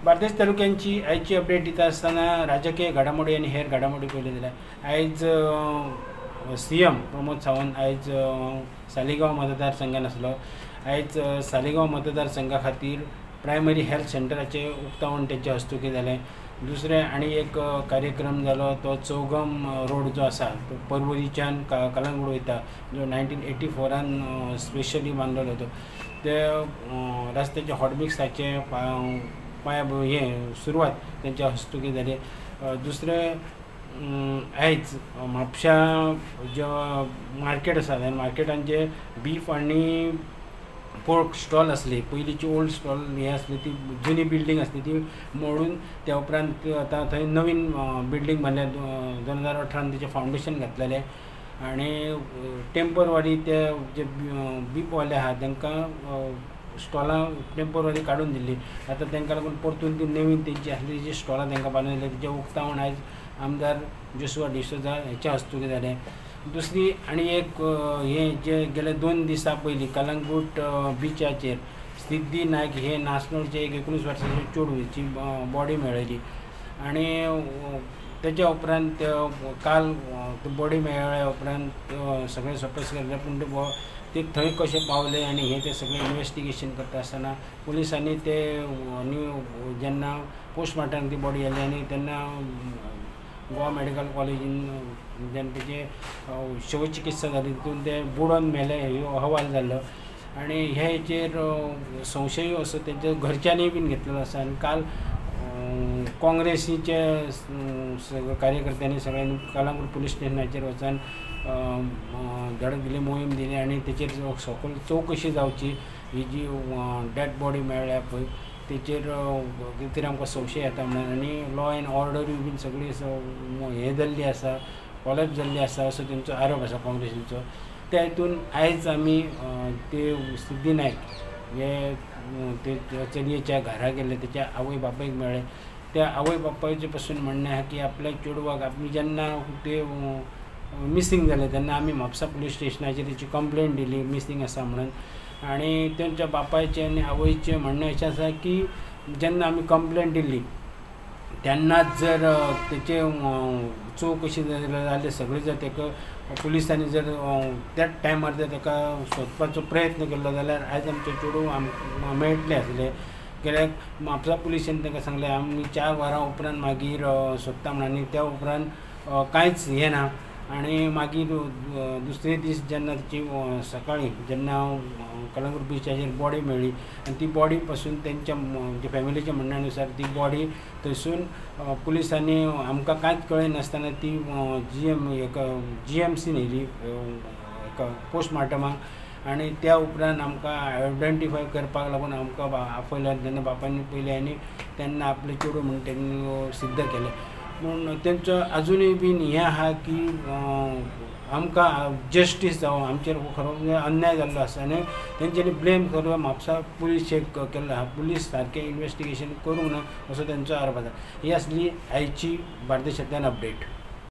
बार्देस तालुक्यांची आयची अपडेट दिता आसतना राजकीय घडामोडी आनी हेर घडामोडी पळयल्यो जाल्यार आयज सीएम प्रमोद सावंत आयज सालिगांव मतदारसंघान आसलो। आयज सालिगांव मतदारसंघा खातीर प्रायमरी हेल्थ सेंटराचे उक्तावण तेंच्या हस्तुकी जालें। दुसरे आनी एक कार्यक्रम जालो तो चौगम रोड जो आसा तो पर्वरीच्यान कलंगूट वयता, जो 1984 स्पेशली बांदलेलो तो ते रस्त्याचे हॉटमिक्साचे सुरवात तेंच्या हस्तुकी जाली। दुसरे आयज म्हापशा जो मार्केट आसा त्या मार्केटान जे बीफ आनी पोर्क स्टॉल आसली, पयलींची ओल्ड स्टॉल हे आसली ती जुनी बिल्डींग आसली ती मोडून त्या उपरांत आतां थंय नवीन बिल्डींग बांदल्या। 2018 तेचें फावंडेशन घातलेलें आनी टेम्पररी ते जे बीफवाले आहा तांकां स्टॉलां टेम्पररी काडून दिल्ली। आतां तांकां लागून परतून ती नवीन तेंची आसली जी स्टॉलां तांकां बांदून दिली तेजें उक्तावण आयज आमदार जोशुआ डिसोजा हेच्या हस्तुकी जालें। दुसरी आनी एक हे जे गेले 2 दिसां पयलीं कलंगूट बिचाचेर सिद्धी नायक हे नासनोरचे एक 19 वर्साचे चेडूची बॉडी मेळयली आनी तेच्या उपरांत काल बॉडी मेळ्ळ्या उपरांत सगळे सप्रेस केले, पूण ते थंय कशें पावले आनी हे ते सगळें इन्वेस्टिगेशन करता आसतना पुलिसांनी ते जेन्ना पोस्टमार्टम ती बॉडी येयली आनी तेन्ना गोवा मेडिकल कॉलेजीन जेन्ना तेचे शवचिकित्सा जाली तितून ते बुडोवन मेले हो अहवाल जाल्लो आनी हे हेचेर संशय असो तेंच्या घरच्यांनी बीन घेतलेलो आसा। आनी काल काँग्रेसीचे कार्यकर्त्यांनी सगळ्यांनी कलंगूट पुलीस स्टेशनाचेर वचून धडक दिली, मोहीम दिली आनी तेचेर सखोल चवकशी जावची। ही जी डेड बॉडी मेळ्ळ्या पळय तेचेर कितें आमकां संशय येता म्हणून आनी लॉ एंड ऑर्डरूय बीन सगळी हे जाल्ली आसा, कॉलेप्स जाल्ली आसा असो तेंचो आरोप आसा काँग्रेसीचो। त्या हितून आयज आमी ते सिद्धी नायक हे ते चलयेच्या घरा गेले, तेच्या आवय बापायक मेळ्ळे। त्या आवय बापायचे पासून म्हणणें आहा की आपल्या चेडवाक आमी जेन्ना ते मिसींग जाले तेन्ना आमी म्हापसा पुलीस स्टेशनाचेर तेची कंप्लेंट दिली मिसींग आसा म्हणून आनी तेंच्या बापायचें आनी आवयचें म्हणणें अशें आसा की जेन्ना आमी कंप्लेंट दिल्ली तेन्नाच जर तेचे चवकशी जाली सगळी जर ताका पुलिसांनी जर त्याच टायमार जर ताका सोदपाचो प्रयत्न केल्लो जाल्यार आयज आमचें चेडूं मेळटलें आसलें। कित्याक म्हापसा पुलिशेन तांकां सांगलें आमी 4 वरां उपरांत मागीर सोदता म्हणून आनी त्या उपरांत कांयच हें ना। आनी मागीर दुसरे दीस जेन्ना तेची सकाळीं जेन्ना कलंगूट बिचाचेर बॉडी मेळ्ळी आनी ती बॉडी पासून तेंच्या फॅमिलीच्या म्हणण्यानुसार ती बॉडी थंयसून पुलिसांनी आमकां कांयच कळ्ळें नासतना ती GMCन व्हेली पोस्टमार्टमाक आनी त्या उपरांत आमकां आयडेंटिफाय करपाक लागून आमकां आपयल्यार तेन्ना बापायनी पयलें आनी तेन्ना आपलें चेडूं म्हणून तेणी सिद्ध केलें। पूण तेंचो आजुनूय बीन हें आहा की आमकां जस्टीस जावं, आमचेर खरो अन्याय जाल्लो आसा आनी तेंच्यांनी ब्लेम करून म्हापसा पुलीसचेर केल्लो आहा। पुलीस सारकें इन्वेस्टिगेशन करूंक ना असो तेंचो आरोप आसा। ही आसली आयची बार्देशांतल्यान अपडेट।